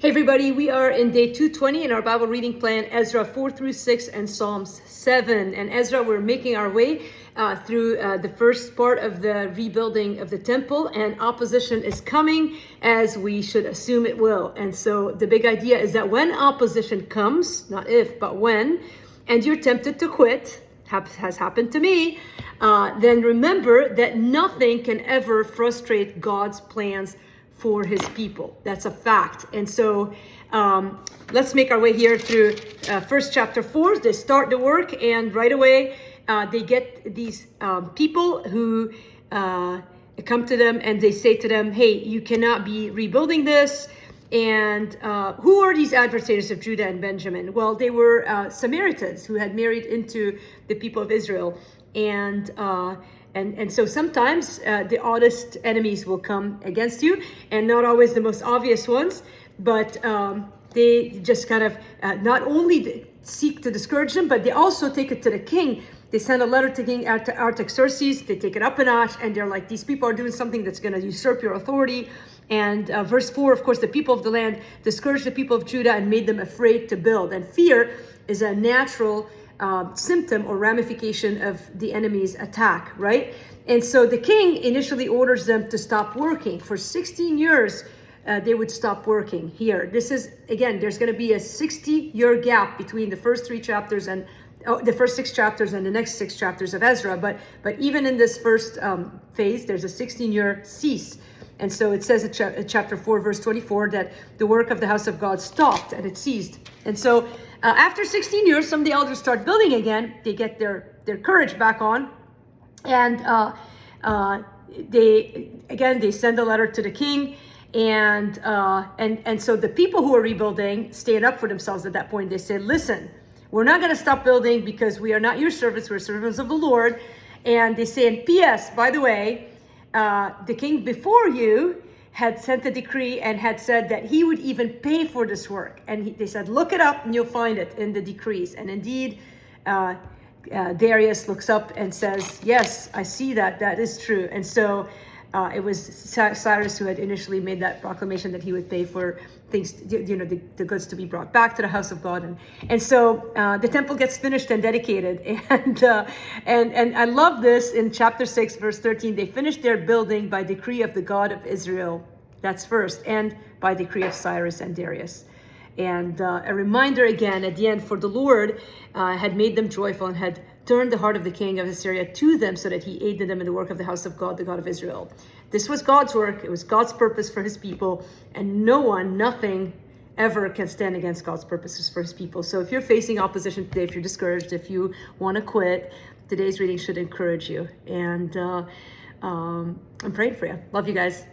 Hey everybody, we are in day 220 in our Bible reading plan, Ezra 4 through 6 and Psalms 7. And Ezra, we're making our way through the first part of the rebuilding of the temple, and opposition is coming, as we should assume it will. And so the big idea is that when opposition comes, not if, but when, and you're tempted to quit, has happened to me, then remember that nothing can ever frustrate God's plans for his people. That's a fact. And so let's make our way here through first chapter 4. They start the work, and right away they get these people who come to them, and they say to them, hey, you cannot be rebuilding this. And who are these adversaries of Judah and Benjamin? Well, they were Samaritans who had married into the people of Israel. And so sometimes the oddest enemies will come against you, and not always the most obvious ones, but they just kind of not only seek to discourage them, but they also take it to the king. They send a letter to King Artaxerxes. They take it up a notch, and they're like, these people are doing something that's going to usurp your authority. And verse 4, of course, the people of the land discouraged the people of Judah and made them afraid to build. And fear is a natural symptom or ramification of the enemy's attack, right? And so the king initially orders them to stop working. For 16 years, they would stop working here. This is, again, there's going to be a 60-year gap between the first 3 chapters and the first 6 chapters and the next 6 chapters of Ezra. But even in this first phase, there's a 16-year cease. And so it says in chapter 4, verse 24, that the work of the house of God stopped and it ceased. And so after 16 years, some of the elders start building again. They get their courage back on. And they send a letter to the king. And so the people who are rebuilding stand up for themselves at that point. They say, listen, we're not going to stop building because we are not your servants. We're servants of the Lord. And they say, in P.S., by the way, the king before you had sent a decree and had said that he would even pay for this work. And they said, look it up and you'll find it in the decrees. And indeed, Darius looks up and says, yes, I see that. That is true. And so it was Cyrus who had initially made that proclamation that he would pay for things, the goods to be brought back to the house of God. And so the temple gets finished and dedicated. And I love this in chapter 6, verse 13. They finished their building by decree of the God of Israel. That's first. And by decree of Cyrus and Darius. And a reminder again at the end, for the Lord had made them joyful and had turned the heart of the king of Assyria to them so that he aided them in the work of the house of God, the God of Israel. This was God's work. It was God's purpose for his people. And nothing ever can stand against God's purposes for his people. So if you're facing opposition today, if you're discouraged, if you want to quit, today's reading should encourage you. And I'm praying for you. Love you guys.